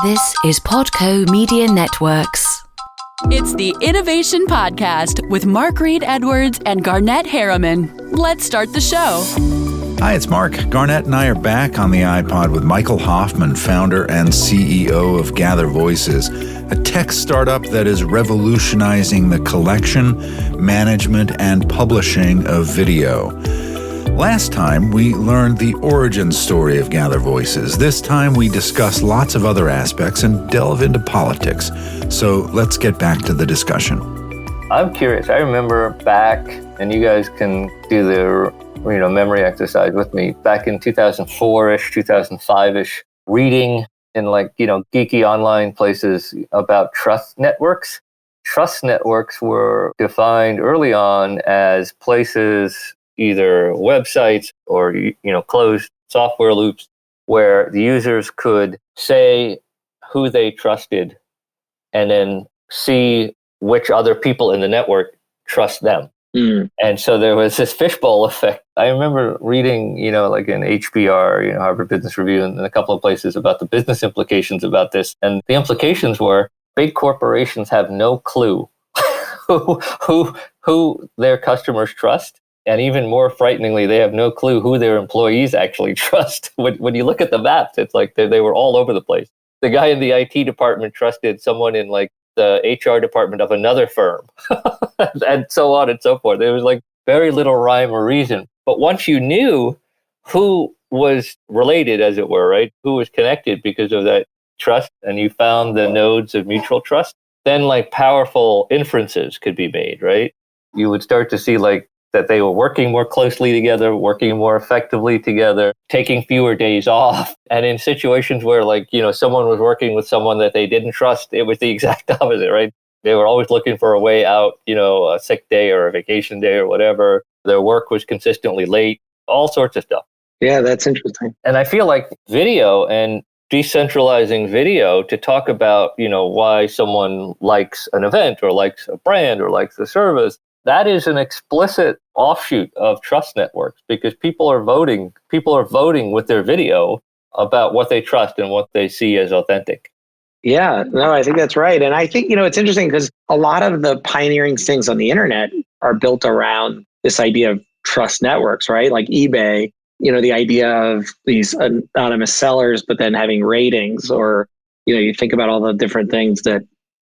This is Podco Media Networks. It's the Innovation Podcast with Mark Reed Edwards and Garnet Harriman. Let's start the show. Hi, it's Mark. Garnet and I are back on the iPod with Michael Hoffman, founder and CEO of Gather Voices, a tech startup that is revolutionizing the collection, management, and publishing of video. Last time, we learned the origin story of Gather Voices. This time, we discuss lots of other aspects and delve into politics. So let's get back to the discussion. I'm curious. I remember back, and you guys can do the memory exercise with me, back in 2004-ish, 2005-ish, reading in geeky online places about trust networks. Trust networks were defined early on as places, either websites or closed software loops, where the users could say who they trusted and then see which other people in the network trust them. And so there was this fishbowl effect. I remember reading, in HBR, Harvard Business Review, and a couple of places about the business implications about this. And the implications were big corporations have no clue who their customers trust. And even more frighteningly, they have no clue who their employees actually trust. When you look at the maps, it's like they were all over the place. The guy in the IT department trusted someone in the HR department of another firm, and so on and so forth. There was very little rhyme or reason. But once you knew who was related, as it were, right, who was connected because of that trust, and you found the nodes of mutual trust, then powerful inferences could be made, right? You would start to see that they were working more closely together, working more effectively together, taking fewer days off. And in situations where someone was working with someone that they didn't trust, it was the exact opposite, right? They were always looking for a way out, a sick day or a vacation day or whatever. Their work was consistently late, all sorts of stuff. Yeah, that's interesting. And I feel like video and decentralizing video to talk about, why someone likes an event or likes a brand or likes a service, that is an explicit offshoot of trust networks, because people are voting with their video about what they trust and what they see as authentic. Yeah, no, I think that's right. And I think, it's interesting because a lot of the pioneering things on the internet are built around this idea of trust networks, right? Like eBay, the idea of these anonymous sellers, but then having ratings, or, you think about all the different things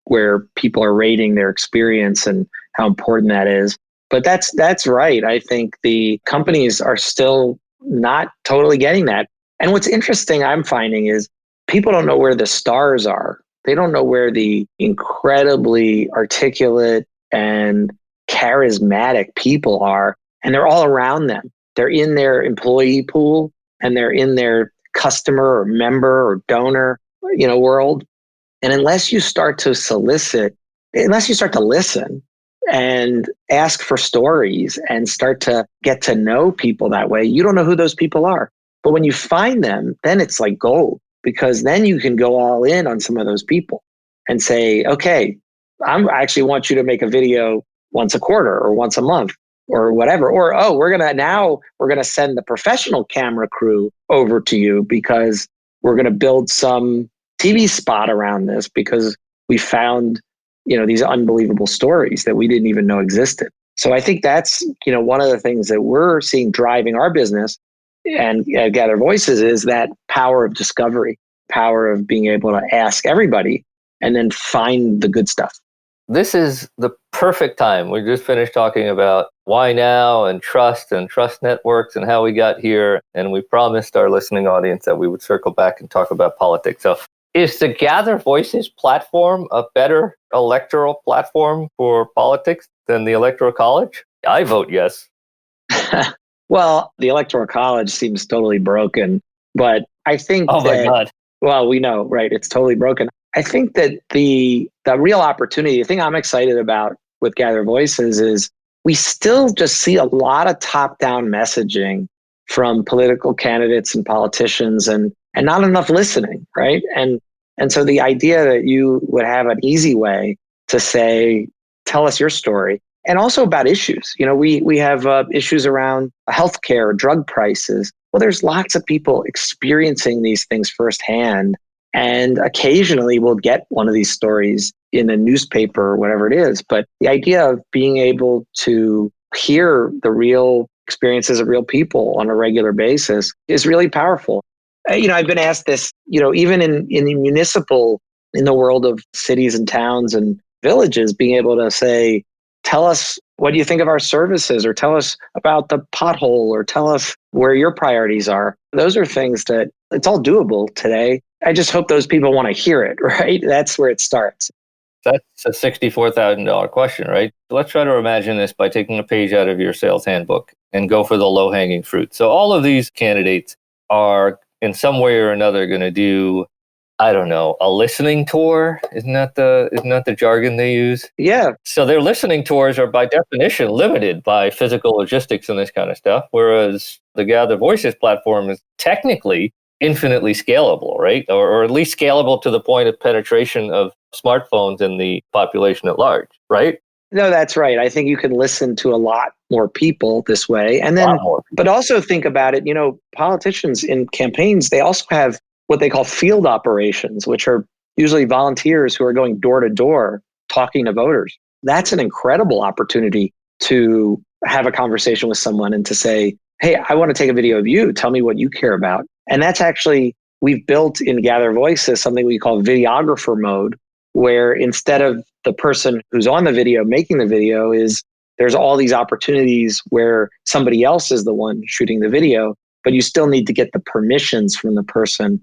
where people are rating their experience and how important that is. But that's right. I think the companies are still not totally getting that. And what's interesting I'm finding is people don't know where the stars are. They don't know where the incredibly articulate and charismatic people are. And they're all around them. They're in their employee pool, and they're in their customer or member or donor, world. And unless you start to listen and ask for stories and start to get to know people that way, you don't know who those people are. But when you find them, then it's like gold, because then you can go all in on some of those people and say, okay, I actually want you to make a video once a quarter or once a month or whatever. Or, we're going to send the professional camera crew over to you because we're going to build some TV spot around this because we found, these unbelievable stories that we didn't even know existed. So I think that's, one of the things that we're seeing driving our business and Gather Voices is that power of discovery, power of being able to ask everybody and then find the good stuff. This is the perfect time. We just finished talking about why now and trust networks and how we got here. And we promised our listening audience that we would circle back and talk about politics. So is the Gather Voices platform a better electoral platform for politics than the Electoral College? I vote yes. Well, the Electoral College seems totally broken, but I think my God. Well, we know, right? It's totally broken. I think that the real opportunity, the thing I'm excited about with Gather Voices is we still just see a lot of top-down messaging from political candidates and politicians and not enough listening, right? And so the idea that you would have an easy way to say, tell us your story, and also about issues. We have issues around healthcare, drug prices. Well, there's lots of people experiencing these things firsthand And occasionally we'll get one of these stories in a newspaper or whatever it is. But the idea of being able to hear the real experiences of real people on a regular basis is really powerful. I've been asked this, even in the municipal, in the world of cities and towns and villages, being able to say, tell us what you think of our services, or tell us about the pothole, or tell us where your priorities are. Those are things that it's all doable today. I just hope those people want to hear it, right? That's where it starts. That's a $64,000 question, right? Let's try to imagine this by taking a page out of your sales handbook and go for the low-hanging fruit. So all of these candidates are in some way or another going to do, I don't know, a listening tour. Isn't that the jargon they use? Yeah. So their listening tours are by definition limited by physical logistics and this kind of stuff, whereas the Gather Voices platform is technically infinitely scalable, right? Or at least scalable to the point of penetration of smartphones in the population at large, right? No, that's right. I think you can listen to a lot more people this way. And then, but also think about it, politicians in campaigns, they also have what they call field operations, which are usually volunteers who are going door to door talking to voters. That's an incredible opportunity to have a conversation with someone and to say, hey, I want to take a video of you. Tell me what you care about. And that's actually, we've built in Gather Voices something we call videographer mode, where instead of the person who's on the video making the video, there's all these opportunities where somebody else is the one shooting the video, but you still need to get the permissions from the person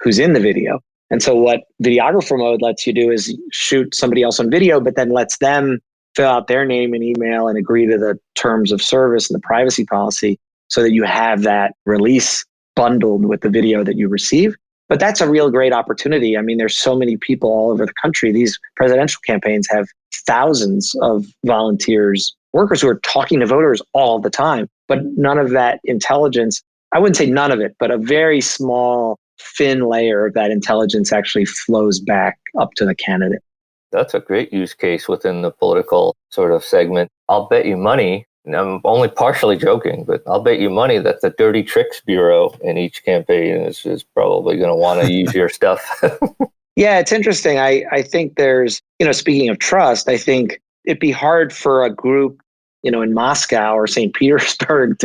who's in the video. And so what videographer mode lets you do is shoot somebody else on video, but then lets them fill out their name and email and agree to the terms of service and the privacy policy so that you have that release bundled with the video that you receive. But that's a real great opportunity. I mean, there's so many people all over the country. These presidential campaigns have thousands of volunteers, workers who are talking to voters all the time, but none of that intelligence, I wouldn't say none of it, but a very small, thin layer of that intelligence actually flows back up to the candidate. That's a great use case within the political sort of segment. I'll bet you money, and I'm only partially joking, but I'll bet you money that the Dirty Tricks Bureau in each campaign is probably going to want to use your stuff. Yeah, it's interesting. I think there's, speaking of trust, I think it'd be hard for a group, in Moscow or St. Petersburg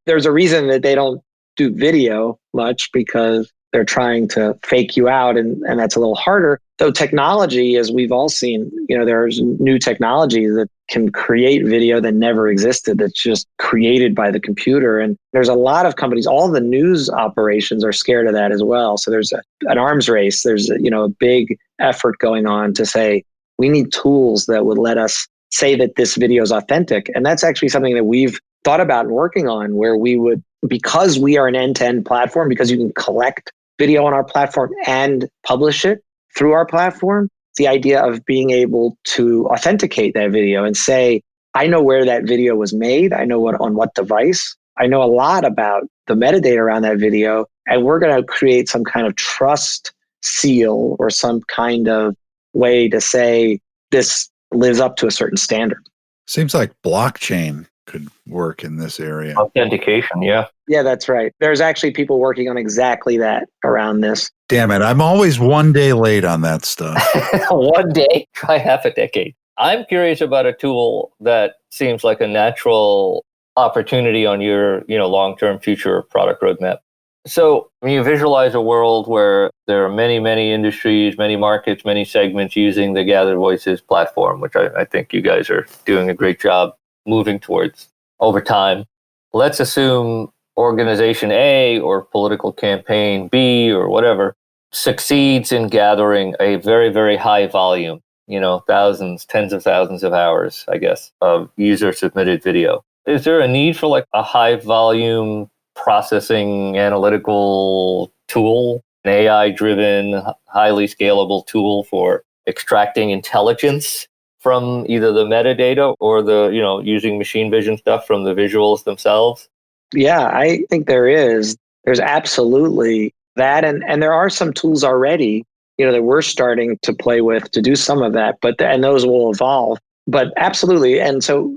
there's a reason that they don't do video much, because they're trying to fake you out, and that's a little harder. Though technology, as we've all seen, there's new technology that can create video that never existed, that's just created by the computer. And there's a lot of companies, all the news operations are scared of that as well. So there's an arms race. There's a big effort going on to say, we need tools that would let us say that this video is authentic. And that's actually something that we've thought about and working on, where we would, because we are an end-to-end platform, because you can collect video on our platform and publish it through our platform, the idea of being able to authenticate that video and say, I know where that video was made. I know on what device. I know a lot about the metadata around that video. And we're going to create some kind of trust seal or some kind of way to say this lives up to a certain standard. Seems like blockchain could work in this area. Authentication, yeah. Yeah, that's right. There's actually people working on exactly that around this. Damn it. I'm always one day late on that stuff. One day, try half a decade. I'm curious about a tool that seems like a natural opportunity on your, long-term future product roadmap. So when you visualize a world where there are many, many industries, many markets, many segments using the Gather Voices platform, which I think you guys are doing a great job moving towards over time. Let's assume organization A or political campaign B or whatever succeeds in gathering a very, very high volume, thousands, tens of thousands of hours, I guess, of user submitted video. Is there a need for like a high volume processing analytical tool, an AI driven, highly scalable tool for extracting intelligence from either the metadata or the, using machine vision stuff from the visuals themselves? Yeah, I think there is. There's absolutely that. And there are some tools already, that we're starting to play with to do some of that, and those will evolve. But absolutely. And so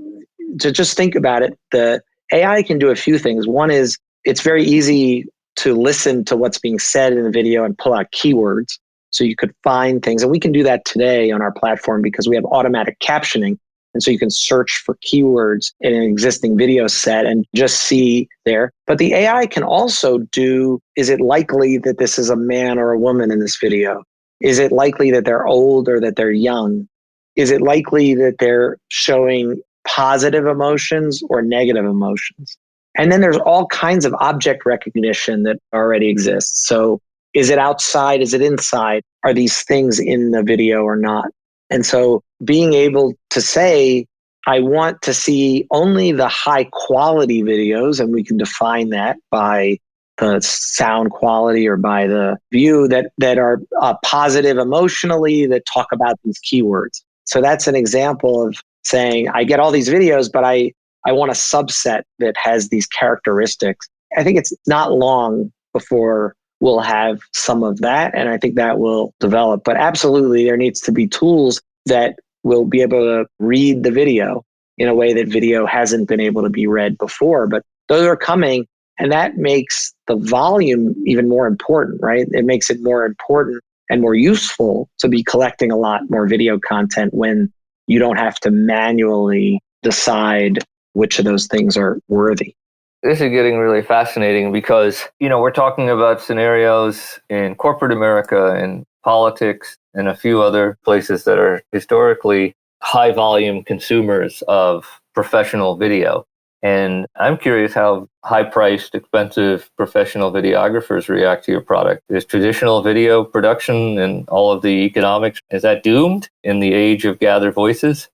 to just think about it, the AI can do a few things. One is it's very easy to listen to what's being said in the video and pull out keywords. So you could find things, and we can do that today on our platform because we have automatic captioning. And so you can search for keywords in an existing video set and just see there. But the AI can also do, is it likely that this is a man or a woman in this video? Is it likely that they're old or that they're young? Is it likely that they're showing positive emotions or negative emotions? And then there's all kinds of object recognition that already exists. So is it outside? Is it inside? Are these things in the video or not? And so being able to say, I want to see only the high quality videos, and we can define that by the sound quality or by the view that are positive emotionally, that talk about these keywords. So that's an example of saying, I get all these videos, but I want a subset that has these characteristics. I think it's not long before we'll have some of that, and I think that will develop. But absolutely, there needs to be tools that will be able to read the video in a way that video hasn't been able to be read before. But those are coming, and that makes the volume even more important, right? It makes it more important and more useful to be collecting a lot more video content when you don't have to manually decide which of those things are worthy. This is getting really fascinating because, we're talking about scenarios in corporate America and politics and a few other places that are historically high volume consumers of professional video. And I'm curious how high-priced, expensive professional videographers react to your product. Is traditional video production and all of the economics, is that doomed in the age of Gather Voices?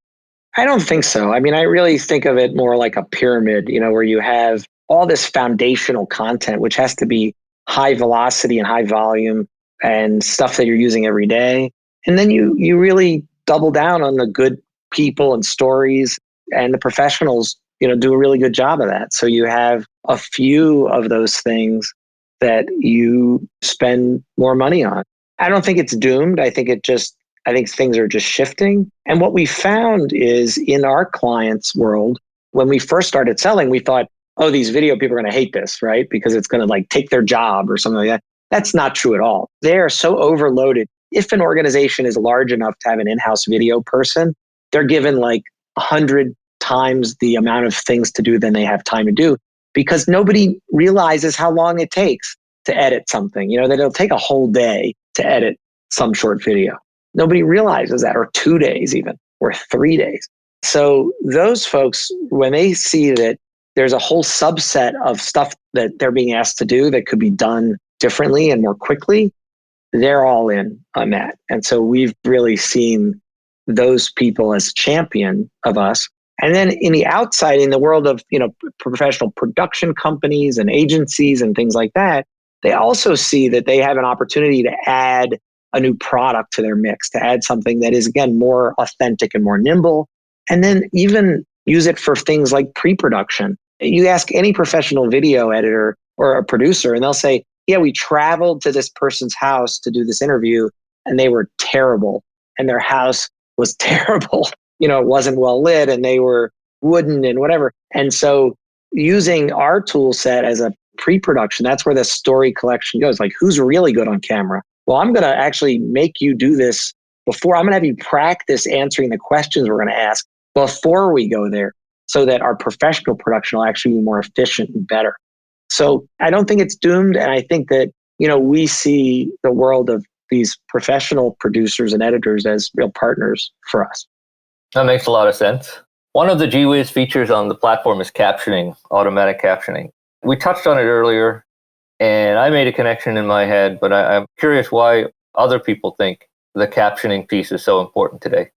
I don't think so. I mean, I really think of it more like a pyramid, where you have all this foundational content, which has to be high velocity and high volume and stuff that you're using every day. And then you really double down on the good people and stories, and the professionals do a really good job of that. So you have a few of those things that you spend more money on. I don't think it's doomed. I think things are just shifting. And what we found is in our clients' world, when we first started selling, we thought, oh, these video people are going to hate this, right? Because it's going to take their job or something like that. That's not true at all. They are so overloaded. If an organization is large enough to have an in-house video person, they're given 100 times the amount of things to do than they have time to do, because nobody realizes how long it takes to edit something. That it'll take a whole day to edit some short video. Nobody realizes that, or 2 days even, or 3 days. So those folks, when they see that there's a whole subset of stuff that they're being asked to do that could be done differently and more quickly, they're all in on that. And so we've really seen those people as champion of us. And then in the outside, in the world of professional production companies and agencies and things like that, they also see that they have an opportunity to add a new product to their mix, to add something that is, again, more authentic and more nimble, and then even use it for things like pre-production. You ask any professional video editor or a producer, and they'll say, yeah, we traveled to this person's house to do this interview, and they were terrible, and their house was terrible. It wasn't well lit, and they were wooden and whatever. And so using our tool set as a pre-production, that's where the story collection goes. Who's really good on camera? Well, I'm going to actually make you do this before. I'm going to have you practice answering the questions we're going to ask before we go there, so that our professional production will actually be more efficient and better. So I don't think it's doomed. And I think that, we see the world of these professional producers and editors as real partners for us. That makes a lot of sense. One of the GWiz features on the platform is captioning, automatic captioning. We touched on it earlier, and I made a connection in my head, but I'm curious why other people think the captioning piece is so important today.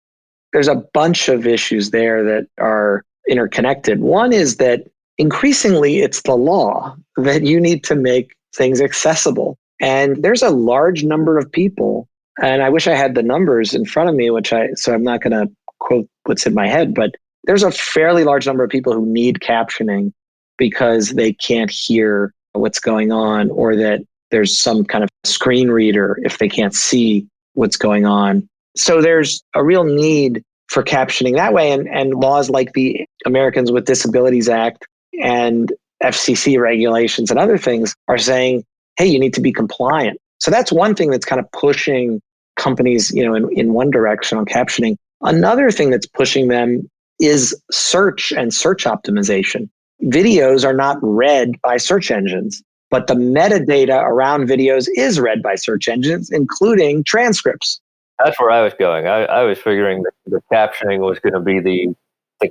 There's a bunch of issues there that are interconnected. One is that increasingly it's the law that you need to make things accessible. And there's a large number of people, and I wish I had the numbers in front of me, so I'm not going to quote what's in my head, but there's a fairly large number of people who need captioning because they can't hear what's going on, or that there's some kind of screen reader if they can't see what's going on. So there's a real need for captioning that way, and laws like the Americans with Disabilities Act and FCC regulations and other things are saying, hey, you need to be compliant. So that's one thing that's kind of pushing companies, in one direction on captioning. Another thing that's pushing them is search and search optimization. Videos are not read by search engines, but the metadata around videos is read by search engines, including transcripts. That's where I was going. I was figuring that the captioning was going to be the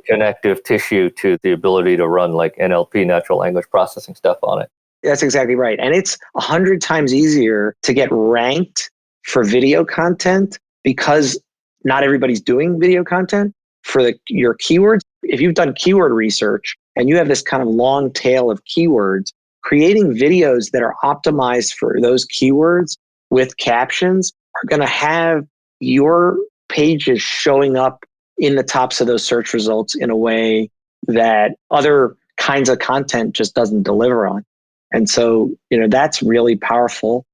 connective tissue to the ability to run like NLP, natural language processing stuff on it. That's exactly right. And it's 100 times easier to get ranked for video content because not everybody's doing video content for your keywords. If you've done keyword research and you have this kind of long tail of keywords, creating videos that are optimized for those keywords with captions are going to have your pages showing up in the tops of those search results in a way that other kinds of content just doesn't deliver on. And so, that's really powerful.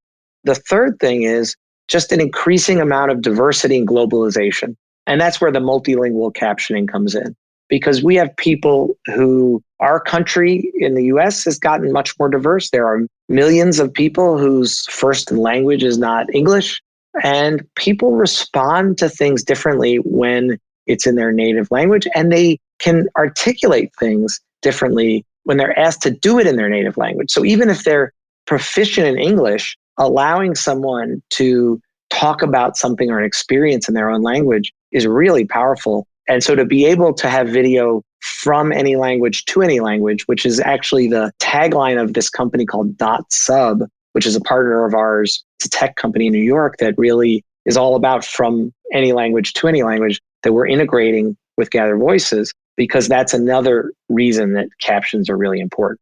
The third thing is just an increasing amount of diversity and globalization. And that's where the multilingual captioning comes in. Because we have people who, our country in the US has gotten much more diverse. There are millions of people whose first language is not English. And people respond to things differently when it's in their native language. And they can articulate things differently when they're asked to do it in their native language. So even if they're proficient in English, allowing someone to talk about something or an experience in their own language is really powerful. And so to be able to have video from any language to any language, which is actually the tagline of this company called .sub, which is a partner of ours. It's a tech company in New York that really is all about from any language to any language that we're integrating with Gather Voices, because that's another reason that captions are really important.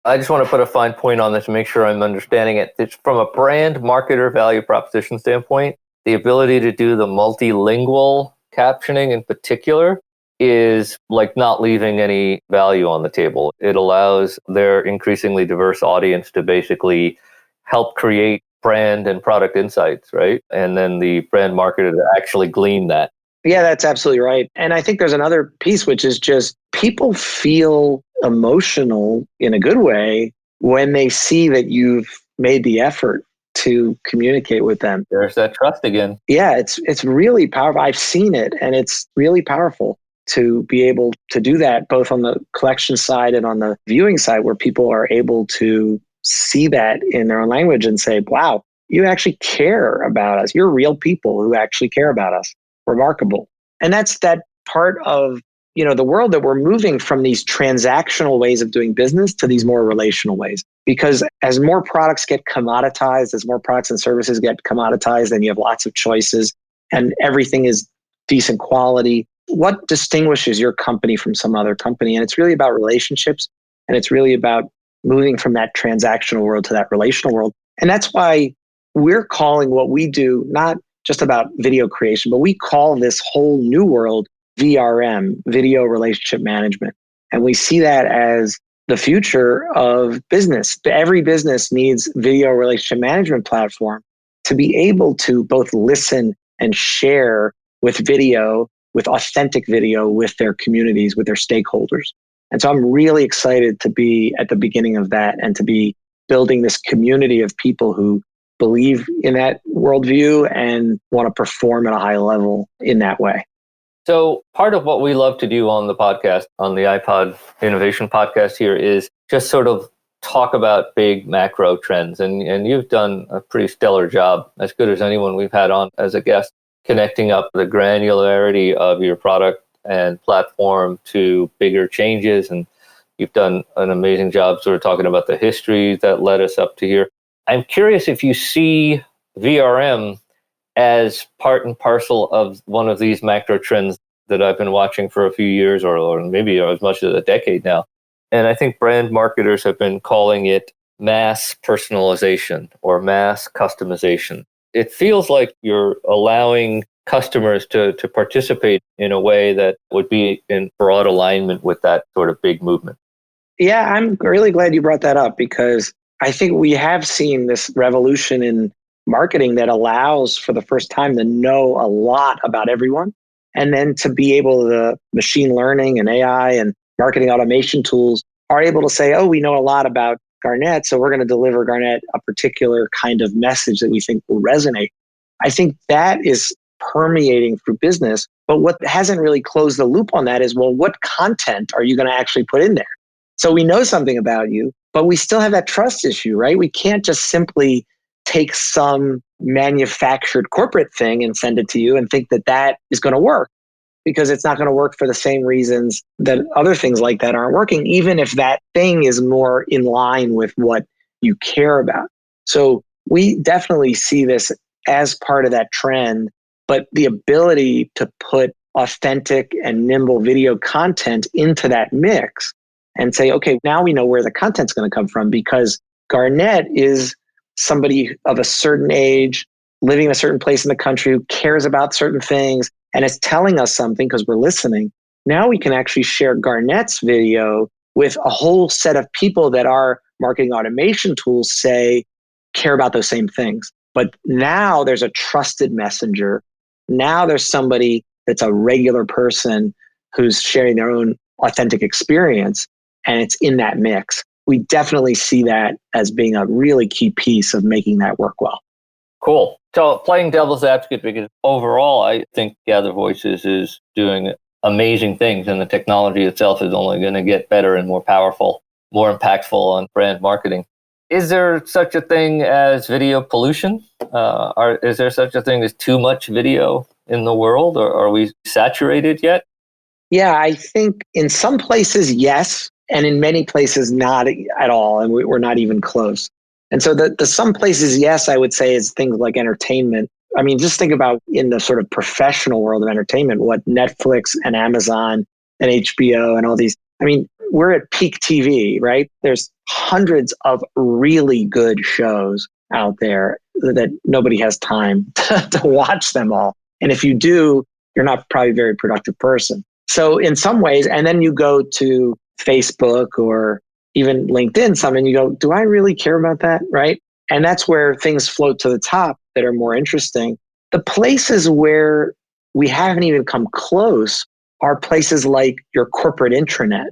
I just want to put a fine point on this to make sure I'm understanding it. It's from a brand marketer value proposition standpoint, the ability to do the multilingual captioning in particular is like not leaving any value on the table. It allows their increasingly diverse audience to basically help create brand and product insights, right? And then the brand marketer to actually glean that. Yeah, that's absolutely right. And I think there's another piece, which is just people feel emotional in a good way when they see that you've made the effort to communicate with them. There's that trust again. Yeah, it's really powerful. I've seen it, and it's really powerful to be able to do that, both on the collection side and on the viewing side, where people are able to see that in their own language and say, wow, you actually care about us. You're real people who actually care about us. Remarkable. And that's that part of the world that we're moving from these transactional ways of doing business to these more relational ways. Because as more products get commoditized, as more products and services get commoditized, and you have lots of choices and everything is decent quality, what distinguishes your company from some other company? And it's really about relationships, and it's really about moving from that transactional world to that relational world. And that's why we're calling what we do not just about video creation, but we call this whole new world VRM, video relationship management. And we see that as the future of business. Every business needs video relationship management platform to be able to both listen and share with video, with authentic video, with their communities, with their stakeholders. And so I'm really excited to be at the beginning of that and to be building this community of people who believe in that worldview and want to perform at a high level in that way. So part of what we love to do on the podcast, on the iPod Innovation Podcast here, is just sort of talk about big macro trends. And you've done a pretty stellar job, as good as anyone we've had on as a guest, connecting up the granularity of your product and platform to bigger changes. And you've done an amazing job sort of talking about the history that led us up to here. I'm curious if you see VRM as part and parcel of one of these macro trends that I've been watching for a few years or maybe as much as a decade now. And I think brand marketers have been calling it mass personalization or mass customization. It feels like you're allowing customers to participate in a way that would be in broad alignment with that sort of big movement. Yeah, I'm really glad you brought that up, because I think we have seen this revolution in marketing that allows for the first time to know a lot about everyone, and then to be able to, machine learning and AI and marketing automation tools are able to say, oh, we know a lot about Garnet, so we're going to deliver Garnet a particular kind of message that we think will resonate. I think that is permeating through business. But what hasn't really closed the loop on that is, well, what content are you going to actually put in there? So we know something about you, but we still have that trust issue, right? We can't just simply take some manufactured corporate thing and send it to you and think that that is going to work, because it's not going to work for the same reasons that other things like that aren't working, even if that thing is more in line with what you care about. So we definitely see this as part of that trend, but the ability to put authentic and nimble video content into that mix and say, okay, now we know where the content's going to come from, because Garnet is somebody of a certain age, living in a certain place in the country, who cares about certain things and is telling us something because we're listening. Now we can actually share Garnet's video with a whole set of people that our marketing automation tools say care about those same things. But now there's a trusted messenger. Now there's somebody that's a regular person who's sharing their own authentic experience, and it's in that mix. We definitely see that as being a really key piece of making that work well. Cool. So playing devil's advocate, because overall, I think Gather Voices is doing amazing things, and the technology itself is only going to get better and more powerful, more impactful on brand marketing. Is there such a thing as video pollution? Is there such a thing as too much video in the world, or are we saturated yet? Yeah, I think in some places, yes, and in many places, not at all, and we're not even close. And so the some places, yes, I would say is things like entertainment. I mean, just think about in the sort of professional world of entertainment, what Netflix and Amazon and HBO and all these, I mean, we're at peak TV, right? There's hundreds of really good shows out there that nobody has time to watch them all. And if you do, you're not probably a very productive person. So in some ways, and then you go to Facebook or even LinkedIn, and you go, do I really care about that? Right? And that's where things float to the top that are more interesting. The places where we haven't even come close are places like your corporate intranet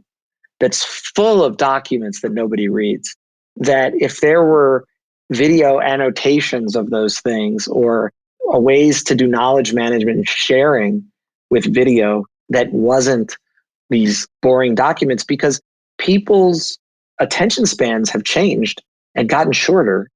that's full of documents that nobody reads. That if there were video annotations of those things or ways to do knowledge management and sharing with video that wasn't these boring documents, because people's attention spans have changed and gotten shorter.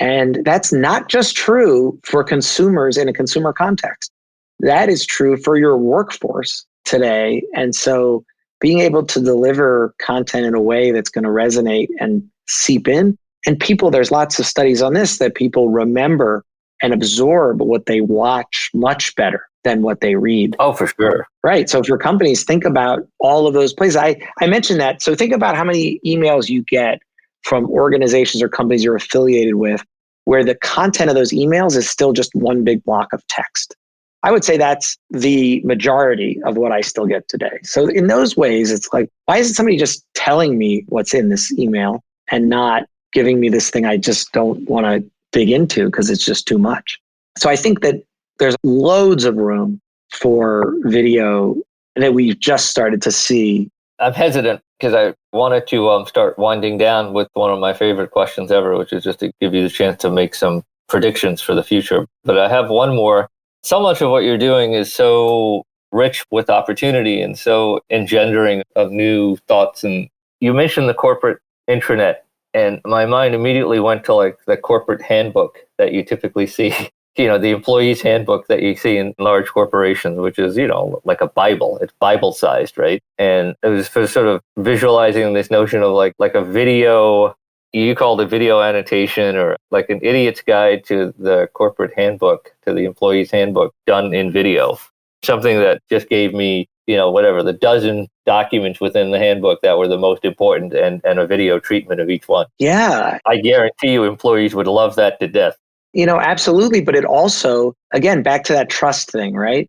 And that's not just true for consumers in a consumer context. That is true for your workforce today. And so being able to deliver content in a way that's going to resonate and seep in, and people, there's lots of studies on this, that people remember and absorb what they watch much better than what they read. Oh, for sure. Right. So for companies, think about all of those places. I mentioned that. So think about how many emails you get from organizations or companies you're affiliated with, where the content of those emails is still just one big block of text. I would say that's the majority of what I still get today. So in those ways, it's like, why isn't somebody just telling me what's in this email and not giving me this thing I just don't want to dig into because it's just too much? So I think that there's loads of room for video that we've just started to see. I'm hesitant because I wanted to start winding down with one of my favorite questions ever, which is just to give you the chance to make some predictions for the future. But I have one more. So much of what you're doing is so rich with opportunity and so engendering of new thoughts. And you mentioned the corporate intranet, and my mind immediately went to like the corporate handbook that you typically see. The employee's handbook that you see in large corporations, which is, like a Bible. It's Bible-sized, right? And it was for sort of visualizing this notion of like a video, you called it video annotation, or like an idiot's guide to the corporate handbook, to the employee's handbook done in video. Something that just gave me, the dozen documents within the handbook that were the most important and a video treatment of each one. Yeah. I guarantee you employees would love that to death. Absolutely. But it also, again, back to that trust thing, right?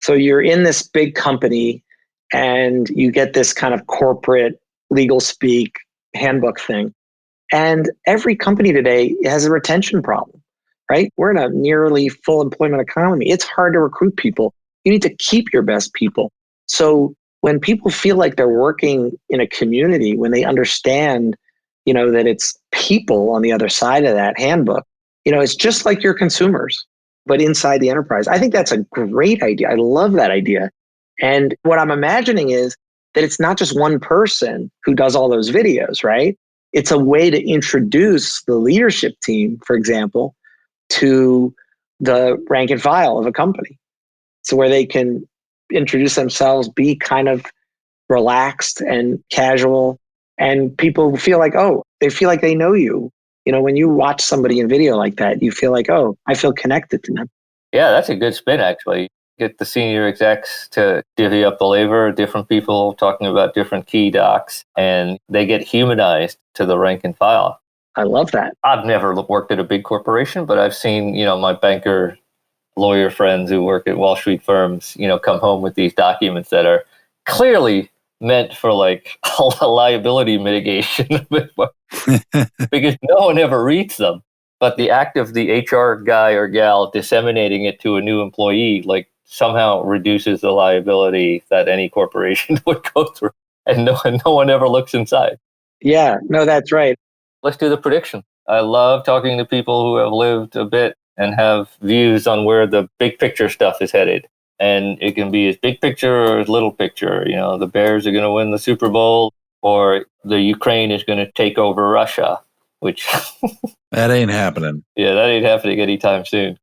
So you're in this big company and you get this kind of corporate legal speak handbook thing. And every company today has a retention problem, right? We're in a nearly full employment economy. It's hard to recruit people. You need to keep your best people. So when people feel like they're working in a community, when they understand, that it's people on the other side of that handbook, it's just like your consumers. but inside the enterprise. I think that's a great idea. I love that idea. And what I'm imagining is that it's not just one person who does all those videos, right? It's a way to introduce the leadership team, for example, to the rank and file of a company. So where they can introduce themselves, be kind of relaxed and casual, and people feel like, oh, they feel like they know you. When you watch somebody in video like that, you feel like, oh, I feel connected to them. Yeah, that's a good spin, actually. Get the senior execs to divvy up the labor, different people talking about different key docs, and they get humanized to the rank and file. I love that. I've never worked at a big corporation, but I've seen, my banker, lawyer friends who work at Wall Street firms, come home with these documents that are clearly meant for like liability mitigation because no one ever reads them. But the act of the HR guy or gal disseminating it to a new employee, like somehow reduces the liability that any corporation would go through. And no one ever looks inside. Yeah, no, that's right. Let's do the prediction. I love talking to people who have lived a bit and have views on where the big picture stuff is headed. And it can be as big picture or as little picture. The Bears are going to win the Super Bowl, or the Ukraine is going to take over Russia, which... That ain't happening. Yeah, that ain't happening anytime soon.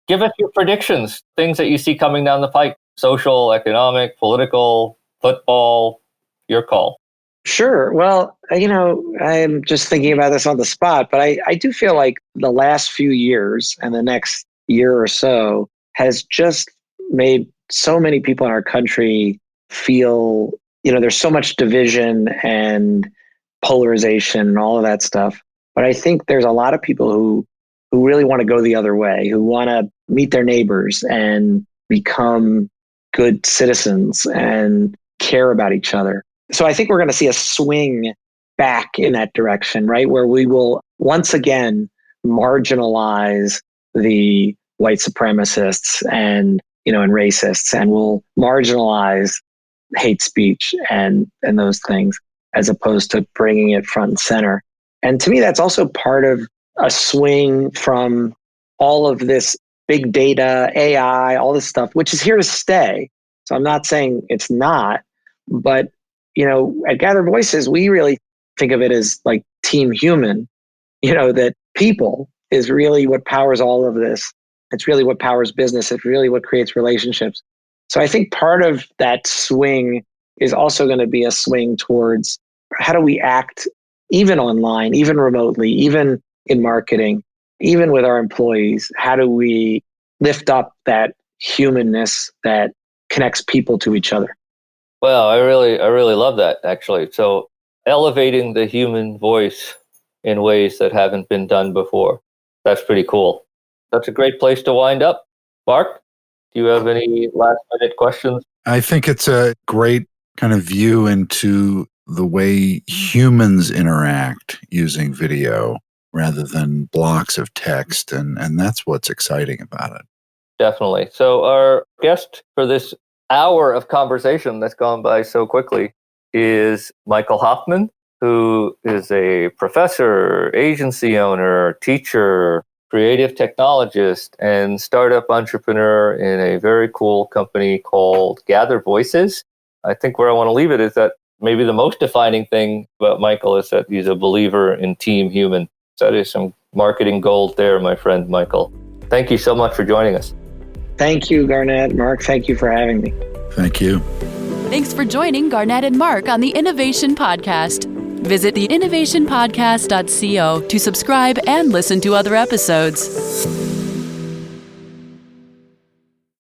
Give us your predictions, things that you see coming down the pike. Social, economic, political, football, your call. Sure. Well, I'm just thinking about this on the spot, but I do feel like the last few years and the next year or so has just made so many people in our country feel, there's so much division and polarization and all of that stuff. But I think there's a lot of people who really want to go the other way, who want to meet their neighbors and become good citizens and care about each other. So I think we're going to see a swing back in that direction, right? Where we will once again marginalize the white supremacists and racists, and we'll marginalize hate speech and those things, as opposed to bringing it front and center. And to me, that's also part of a swing from all of this big data, AI, all this stuff, which is here to stay. So I'm not saying it's not, but at Gather Voices, we really think of it as like team human, that people is really what powers all of this. It's really what powers business. It's really what creates relationships. So I think part of that swing is also going to be a swing towards how do we act even online, even remotely, even in marketing, even with our employees. How do we lift up that humanness that connects people to each other? Well, I really love that, actually. So elevating the human voice in ways that haven't been done before. That's pretty cool. That's a great place to wind up. Mark, do you have any last minute questions? I think it's a great kind of view into the way humans interact using video rather than blocks of text. And that's what's exciting about it. Definitely. So our guest for this hour of conversation that's gone by so quickly is Michael Hoffman, who is a professor, agency owner, teacher, creative technologist, and startup entrepreneur in a very cool company called Gather Voices. I think where I want to leave it is that maybe the most defining thing about Michael is that he's a believer in team human. That is some marketing gold there, my friend Michael. Thank you so much for joining us. Thank you, Garnet. Mark, thank you for having me. Thank you. Thanks for joining Garnet and Mark on the Innovation Podcast. Visit theinnovationpodcast.co to subscribe and listen to other episodes.